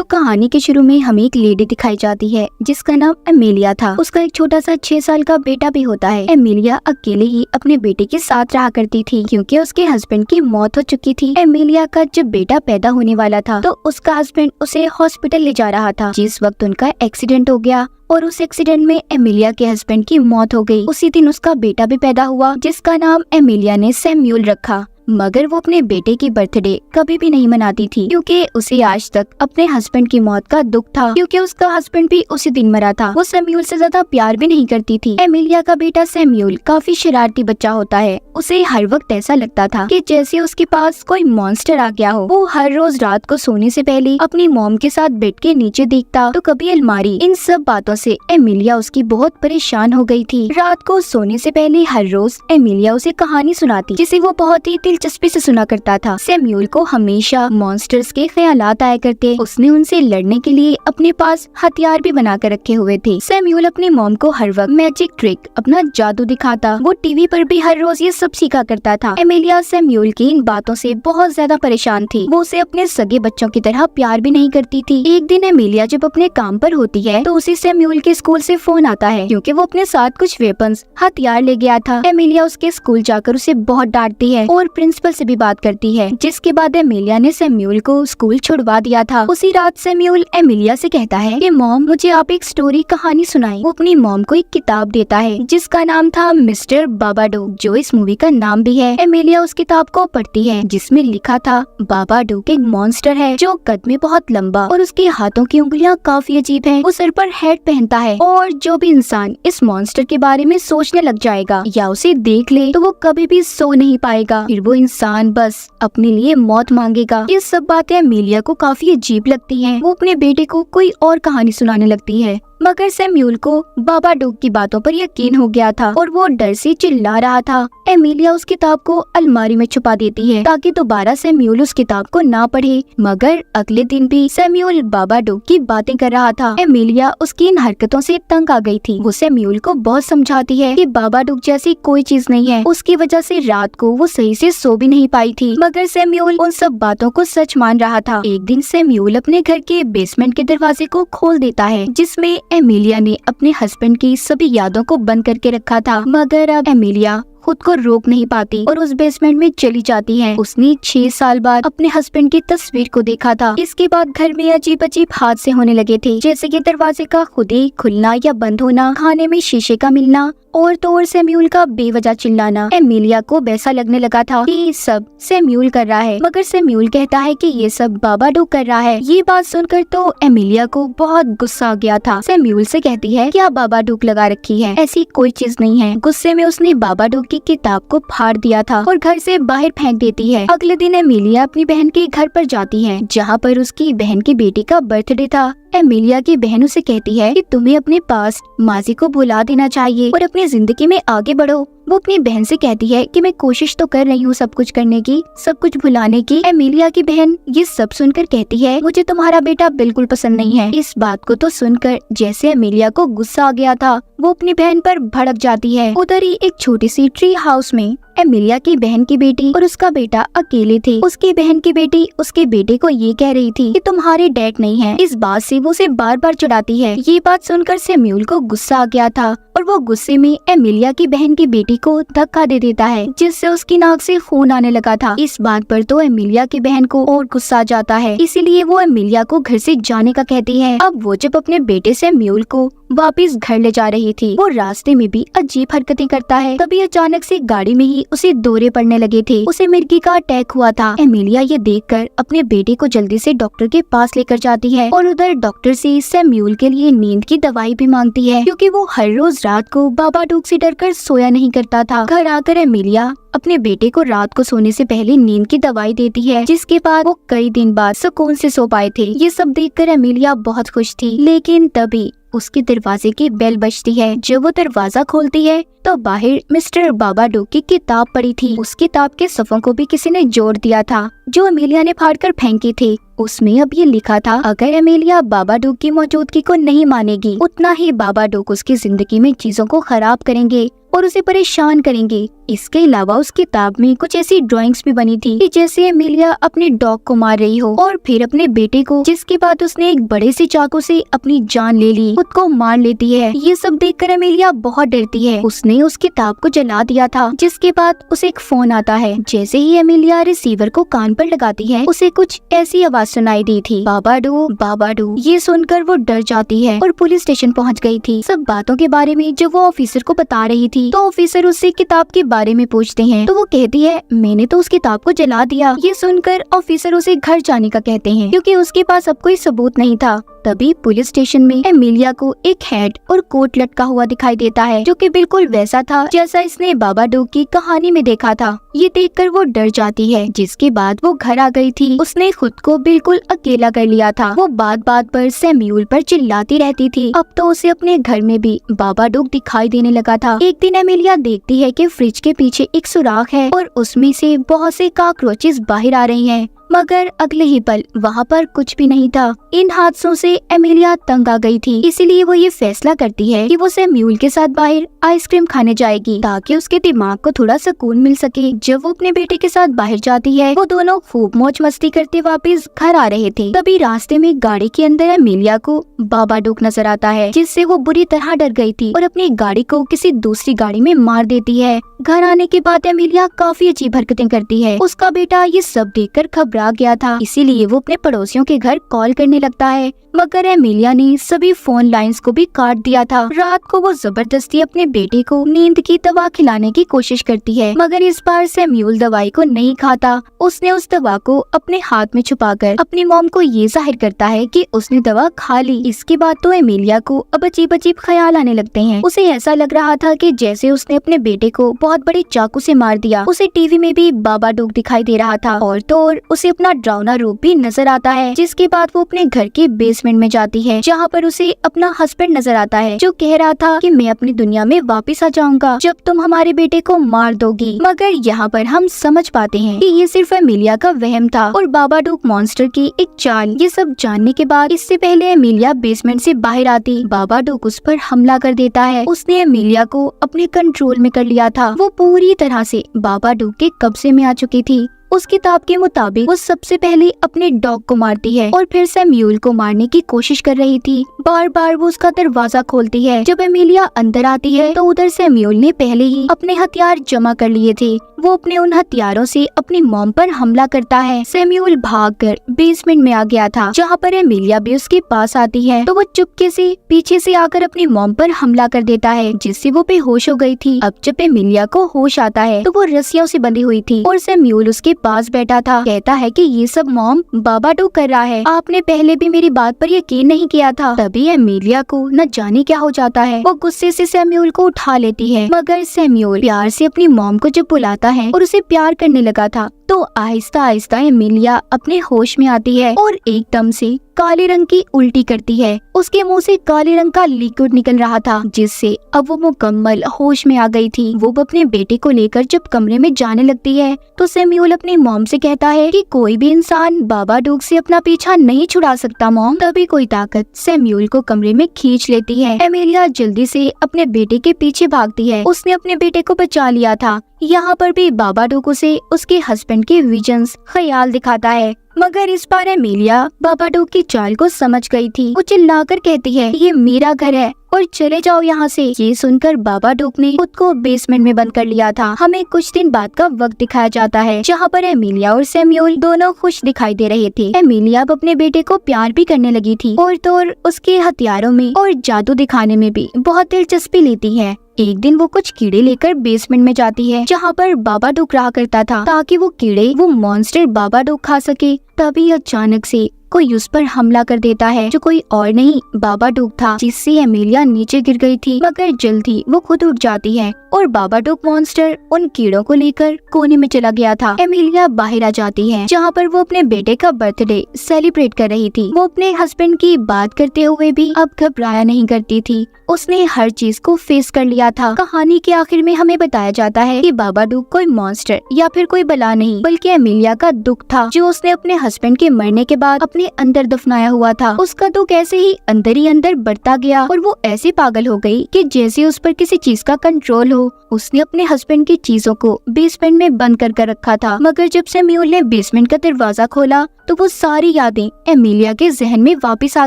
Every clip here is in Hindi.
कहानी के शुरू में हमें एक लेडी दिखाई जाती है जिसका नाम एमिलिया था। उसका एक छोटा सा 6 साल का बेटा भी होता है। एमिलिया अकेले ही अपने बेटे के साथ रहा करती थी क्योंकि उसके हस्बैंड की मौत हो चुकी थी। एमिलिया का जब बेटा पैदा होने वाला था तो उसका हस्बैंड उसे हॉस्पिटल ले जा रहा था। जिस वक्त उनका एक्सीडेंट हो गया और उस एक्सीडेंट में एमिलिया के हस्बैंड की मौत हो गई। उसी दिन उसका बेटा भी पैदा हुआ जिसका नाम एमिलिया ने सैम्यूल रखा। मगर वो अपने बेटे की बर्थडे कभी भी नहीं मनाती थी क्योंकि उसे आज तक अपने हस्बैंड की मौत का दुख था, क्योंकि उसका हस्बैंड भी उसी दिन मरा था। वो सैम्यूल से ज्यादा प्यार भी नहीं करती थी। एमिलिया का बेटा सैम्यूल काफी शरारती बच्चा होता है। उसे हर वक्त ऐसा लगता था कि जैसे उसके पास कोई मॉन्स्टर आ गया हो। वो हर रोज रात को सोने से पहले अपनी मॉम के साथ बेड के नीचे देखता तो कभी अलमारी। इन सब बातों से एमिलिया उसकी बहुत परेशान हो गई थी। रात को सोने से पहले हर रोज एमिलिया उसे कहानी सुनाती जिसे वो बहुत ही दिलचस्पी से सुना करता था। सैम्यूल को हमेशा मॉन्स्टर्स के ख्यालात आया करते। उसने उनसे लड़ने के लिए अपने पास हथियार भी बना कर रखे हुए थे। सैम्यूल अपनी मॉम को हर वक्त मैजिक ट्रिक, अपना जादू दिखाता। वो टीवी पर भी हर रोज ये सब सीखा करता था। एमिलिया सैम्यूल की इन बातों से बहुत ज्यादा परेशान थी। वो उसे अपने सगे बच्चों की तरह प्यार भी नहीं करती थी। एक दिन एमिलिया जब अपने काम पर होती है तो उसे सैम्यूल के स्कूल से फोन आता है क्योंकि वो अपने साथ कुछ वेपन्स, हथियार ले गया था। एमिलिया उसके स्कूल जाकर उसे बहुत डांटती है और प्रिंसिपल से भी बात करती है, जिसके बाद एमिलिया ने सैम्यूल को स्कूल छुड़वा दिया था। उसी रात सैम्यूल एमिलिया से कहता है कि मॉम, मुझे आप एक स्टोरी कहानी सुनाएं। वो अपनी मॉम को एक किताब देता है जिसका नाम था मिस्टर बाबाडोक, जो इस मूवी का नाम भी है। एमिलिया उस किताब को पढ़ती है जिसमें लिखा था बाबाडोक एक मॉन्स्टर है जो कद में बहुत लंबा और उसके हाथों की उंगलियां काफी अजीब हैं। वो सर पर हेड पहनता है और जो भी इंसान इस मॉन्स्टर के बारे में सोचने लग जाएगा या उसे देख ले तो वो कभी भी सो नहीं पाएगा। फिर वो इंसान बस अपने लिए मौत मांगेगा। ये सब बातें एमिलिया को काफी अजीब लगती हैं। वो अपने बेटे को कोई और कहानी सुनाने लगती है, मगर सैम्यूल को बाबाडोक की बातों पर यकीन हो गया था और वो डर से चिल्ला रहा था। एमिलिया उस किताब को अलमारी में छुपा देती है ताकि दोबारा सैम्यूल उस किताब को ना पढ़े। मगर अगले दिन भी सैम्यूल बाबाडोक की बातें कर रहा था। एमिलिया उसकी इन हरकतों से तंग आ गई थी। वो सैम्यूल को बहुत समझाती है कि बाबाडोक जैसी कोई चीज नहीं है। उसकी वजह से रात को वो सही से सो भी नहीं पाई थी, मगर सैम्यूल उन सब बातों को सच मान रहा था। एक दिन सैम्यूल अपने घर के बेसमेंट के दरवाजे को खोल देता है जिसमें एमिलिया ने अपने हस्बैंड की सभी यादों को बंद करके रखा था। मगर अब एमिलिया खुद को रोक नहीं पाती और उस बेसमेंट में चली जाती है। उसने 6 साल बाद अपने हस्बैंड की तस्वीर को देखा था। इसके बाद घर में अजीब अजीब हादसे होने लगे थे, जैसे कि दरवाजे का खुद ही खुलना या बंद होना, खाने में शीशे का मिलना और तो और सैम्यूल का बेवजह चिल्लाना। एमिलिया को वैसा लगने लगा था कि ये सब सैम्यूल कर रहा है, मगर सैम्यूल कहता है कि ये सब बाबाडोक कर रहा है। ये बात सुनकर तो एमिलिया को बहुत गुस्सा आ गया था। सैम्यूल से कहती है क्या बाबाडोक लगा रखी है, ऐसी कोई चीज नहीं है। गुस्से में उसने बाबाडोक की किताब को फाड़ दिया था और घर से बाहर फेंक देती है। अगले दिन एमिलिया अपनी बहन के घर पर जाती है जहाँ पर उसकी बहन की बेटी का बर्थडे था। एमिलिया की बहन उसे कहती है कि तुम्हें अपने पास माजी को भुला देना चाहिए और अपनी जिंदगी में आगे बढ़ो। वो अपनी बहन से कहती है कि मैं कोशिश तो कर रही हूँ सब कुछ करने की, सब कुछ भुलाने की। एमिलिया की बहन ये सब सुनकर कहती है मुझे तुम्हारा बेटा बिल्कुल पसंद नहीं है। इस बात को तो सुनकर जैसे एमिलिया को गुस्सा आ गया था, वो अपनी बहन पर भड़क जाती है। उधर ही एक छोटी सी ट्री हाउस में एमिलिया की बहन की बेटी और उसका बेटा अकेले थे। उसकी बहन की बेटी उसके बेटे को ये कह रही थी कि तुम्हारे डैड नहीं है। इस बात से वो उसे बार बार चिढ़ाती है। ये बात सुनकर सैम्यूल को गुस्सा आ गया था और वो गुस्से में एमिलिया की बहन की बेटी को धक्का दे देता है जिससे उसकी नाक से खून आने लगा था। इस बात पर तो एमिलिया की बहन को और गुस्सा आ जाता है, इसीलिए वो एमिलिया को घर से जाने का कहती है। अब वो जब अपने बेटे सैम्यूल को वापस घर ले जा रही थी, वो रास्ते में भी अजीब हरकतें करता है। तभी अचानक से गाड़ी में ही उसे दौरे पड़ने लगे थे। उसे मिर्गी का अटैक हुआ था। एमिलिया ये देखकर अपने बेटे को जल्दी से डॉक्टर के पास लेकर जाती है और उधर डॉक्टर से सैम्यूल के लिए नींद की दवाई भी मांगती है क्योंकि वो हर रोज रात को बाबाडोक से डरकर सोया नहीं करता था। घर आकर एमिलिया अपने बेटे को रात को सोने से पहले नींद की दवाई देती है, जिसके बाद वो कई दिन बाद सुकून से सो पाए थे। ये सब देखकर एमिलिया बहुत खुश थी, लेकिन तभी उसके दरवाजे की बेल बजती है। जब वो दरवाजा खोलती है तो बाहर मिस्टर बाबाडोक की किताब पड़ी थी। उस किताब के सफ़ों को भी किसी ने जोड़ दिया था जो एमिलिया ने फाड़कर फेंकी थी। उसमें अब ये लिखा था अगर एमिलिया बाबाडोक की मौजूदगी को नहीं मानेगी, उतना ही बाबाडोक उसकी जिंदगी में चीजों को खराब करेंगे और उसे परेशान करेंगे। इसके अलावा उस किताब में कुछ ऐसी ड्राइंग्स भी बनी थी कि जैसे एमिलिया अपने डॉग को मार रही हो और फिर अपने बेटे को, जिसके बाद उसने एक बड़े से चाकू से अपनी जान ले ली, खुद को मार लेती है। ये सब देखकर एमिलिया बहुत डरती है। उसने उस किताब को जला दिया था, जिसके बाद उसे एक फोन आता है। जैसे ही एमिलिया रिसीवर को कान पर लगाती है, उसे कुछ ऐसी आवाज सुनाई दी थी, बाबाडू बाबाडू। ये सुनकर वो डर जाती है और पुलिस स्टेशन पहुंच गई थी। सब बातों के बारे में जब वो ऑफिसर को बता रही थी, तो ऑफिसर उससे किताब के बारे में पूछते हैं, तो वो कहती है मैंने तो उस किताब को जला दिया। ये सुनकर ऑफिसर उसे घर जाने का कहते हैं, क्योंकि उसके पास अब कोई सबूत नहीं था। तभी पुलिस स्टेशन में एमिलिया को एक हैट और कोट लटका हुआ दिखाई देता है, जो कि बिल्कुल वैसा था जैसा इसने बाबाडोग की कहानी में देखा था। ये देखकर वो डर जाती है। जिसके बाद वो घर आ गई थी। उसने खुद को बिल्कुल अकेला कर लिया था। वो बात बात पर सैम्यूल पर चिल्लाती रहती थी। अब तो उसे अपने घर में भी बाबाडोग दिखाई देने लगा था। एक दिन एमिलिया देखती है कि फ्रिज के पीछे एक सुराख है और उसमें से बहुत से कॉकरोचेस बाहर आ रही हैं। मगर अगले ही पल वहाँ पर कुछ भी नहीं था। इन हादसों से एमिलिया तंग आ गई थी, इसीलिए वो ये फैसला करती है कि वो सैम्यूल के साथ बाहर आइसक्रीम खाने जाएगी, ताकि उसके दिमाग को थोड़ा सुकून मिल सके। जब वो अपने बेटे के साथ बाहर जाती है, वो दोनों खूब मौज मस्ती करते वापस घर आ रहे थे। तभी रास्ते में गाड़ी के अंदर एमिलिया को बाबाडोग नजर आता है, जिससे वो बुरी तरह डर गई थी और अपनी गाड़ी को किसी दूसरी गाड़ी में मार देती है। घर आने के बाद एमिलिया काफी अजीब हरकतें करती है। उसका बेटा ये सब देखकर घबरा गया था, इसीलिए वो अपने पड़ोसियों के घर कॉल करने लगता है। मगर एमिलिया ने सभी फोन लाइंस को भी काट दिया था। रात को वो जबरदस्ती अपने बेटे को नींद की दवा खिलाने की कोशिश करती है, मगर इस बार सैम्यूल दवाई को नहीं खाता। उसने उस दवा को अपने हाथ में छुपाकर अपनी मॉम को ये जाहिर करता है कि उसने दवा खा ली। इसके बाद तो एमिलिया को अब अजीब अजीब ख्याल आने लगते हैं। उसे ऐसा लग रहा था कि जैसे उसने अपने बेटे को बहुत बड़े चाकू से मार दिया। उसे टीवी में भी बाबाडोग दिखाई दे रहा था और तो और उसे अपना डरावना रूप भी नजर आता है। जिसके बाद वो अपने घर के बेसमेंट में जाती है, जहाँ पर उसे अपना हस्बैंड नजर आता है, जो कह रहा था कि मैं अपनी दुनिया में वापस आ जाऊंगा जब तुम हमारे बेटे को मार दोगी। मगर यहाँ पर हम समझ पाते हैं कि ये सिर्फ एमिलिया का वहम था और बाबाडोग मॉन्स्टर की एक चाल। ये सब जानने के बाद इससे पहले एमिलिया बेसमेंट से बाहर आती, बाबाडोग उस पर हमला कर देता है। उसने एमिलिया को अपने कंट्रोल में कर लिया था। वो पूरी तरह से बाबाडोग के कब्जे में आ चुकी थी। उस किताब के मुताबिक वो सबसे पहले अपने डॉग को मारती है और फिर सैम्यूल को मारने की कोशिश कर रही थी। बार बार वो उसका दरवाजा खोलती है। जब एमिलिया अंदर आती है तो उधर सैम्यूल ने पहले ही अपने हथियार जमा कर लिए थे। वो अपने उन हथियारों से अपनी मॉम पर हमला करता है। सैम्यूल भागकर बेसमेंट में आ गया था, जहाँ पर एमिलिया भी उसके पास आती है, तो वो चुपके से पीछे से आकर अपनी मॉम पर हमला कर देता है, जिससे वो बेहोश हो गई थी। अब जब एमिलिया को होश आता है तो वो रस्सियों से बंधी हुई थी और सैम्यूल उसके पास बैठा था। कहता है कि ये सब मॉम बाबाडोग कर रहा है, आपने पहले भी मेरी बात पर यकीन नहीं किया था। तभी एमिलिया को न जाने क्या हो जाता है। वो गुस्से से सैम्यूल को उठा लेती है, मगर सैम्यूल प्यार से अपनी मॉम को जब बुलाता है और उसे प्यार करने लगा था, तो आहिस्ता आहिस्ता एमिलिया अपने होश में आती है और एकदम से काले रंग की उल्टी करती है। उसके मुंह से काले रंग का लिक्विड निकल रहा था, जिससे अब वो मुकम्मल होश में आ गई थी। वो अपने बेटे को लेकर जब कमरे में जाने लगती है तो सैम्यूल अपनी मॉम से कहता है कि कोई भी इंसान बाबाडोग से अपना पीछा नहीं छुड़ा सकता मॉम। तभी कोई ताकत सैम्यूल को कमरे में खींच लेती है। एमिलिया जल्दी से अपने बेटे के पीछे भागती है। उसने अपने बेटे को बचा लिया था। यहाँ पर भी बाबाडोग उसे उसके हस्बैंड के विजन्स ख्याल दिखाता है, मगर इस बार एमिलिया बाबाडोग की चाल को समझ गई थी। वो चिल्लाकर कहती है ये मेरा घर है और चले जाओ यहाँ से। ये सुनकर बाबाडोग ने खुद को बेसमेंट में बंद कर लिया था। हमें कुछ दिन बाद का वक्त दिखाया जाता है, जहाँ पर एमिलिया और सैम्यूल दोनों खुश दिखाई दे रहे थे। एमिलिया अब अपने बेटे को प्यार भी करने लगी थी और तो और उसके हथियारों में और जादू दिखाने में भी बहुत दिलचस्पी लेती है। एक दिन वो कुछ कीड़े लेकर बेसमेंट में जाती है, जहाँ पर बाबाडोग रहा करता था, ताकि वो कीड़े वो मॉन्स्टर बाबाडोग खा सके। तभी अचानक से कोई उस पर हमला कर देता है, जो कोई और नहीं बाबाडोग था, जिससे एमिलिया नीचे गिर गई थी। मगर जल्दी वो खुद उठ जाती है और बाबाडोग मॉन्स्टर उन कीड़ों को लेकर कोने में चला गया था। एमिलिया बाहर आ जाती है, जहाँ पर वो अपने बेटे का बर्थडे सेलिब्रेट कर रही थी। वो अपने हस्बैंड की बात करते हुए भी अब घबराया नहीं करती थी। उसने हर चीज को फेस कर लिया था। कहानी के आखिर में हमें बताया जाता है कि बाबाडोग कोई मॉन्स्टर या फिर कोई बला नहीं, बल्कि एमिलिया का दुख था, जो उसने अपने हस्बैंड के मरने के बाद अपने अंदर दफनाया हुआ था। उसका दुख ऐसे ही अंदर बढ़ता गया और वो ऐसी पागल हो गई कि जैसे उस पर किसी चीज का कंट्रोल हो। उसने अपने हस्बैंड की चीजों को बेसमेंट में बंद कर रखा था, मगर जब सैमुअल ने बेसमेंट का दरवाजा खोला तो वो सारी यादें एमिलिया के जहन में वापस आ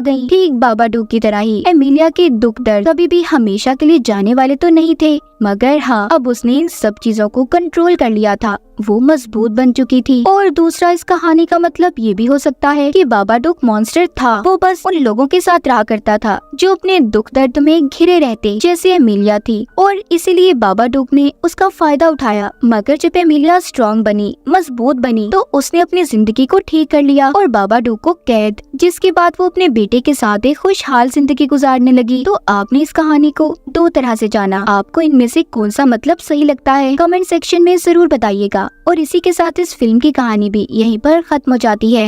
गईं। ठीक बाबाडोक की तरह ही एमिलिया के दुख दर्द कभी भी हमेशा के लिए जाने वाले तो नहीं थे, मगर हाँ, अब उसने इन सब चीजों को कंट्रोल कर लिया था। वो मजबूत बन चुकी थी। और दूसरा, इस कहानी का मतलब ये भी हो सकता है कि बाबाडोक मॉन्स्टर था। वो बस उन लोगों के साथ रहा करता था जो अपने दुख दर्द में घिरे रहते, जैसे एमिलिया थी, और इसीलिए बाबाडोक ने उसका फायदा उठाया। मगर जब एमिलिया स्ट्रॉन्ग बनी, मजबूत बनी, तो उसने अपनी जिंदगी को ठीक कर लिया और बाबाडोक को कैद, जिसके बाद वो अपने बेटे के साथ एक खुशहाल जिंदगी गुजारने लगी। तो आपने इस कहानी को दो तरह से जाना। आपको इनमें से कौन सा मतलब सही लगता है, कमेंट सेक्शन में जरूर बताइएगा। और इसी के साथ इस फिल्म की कहानी भी यहीं पर खत्म हो जाती है।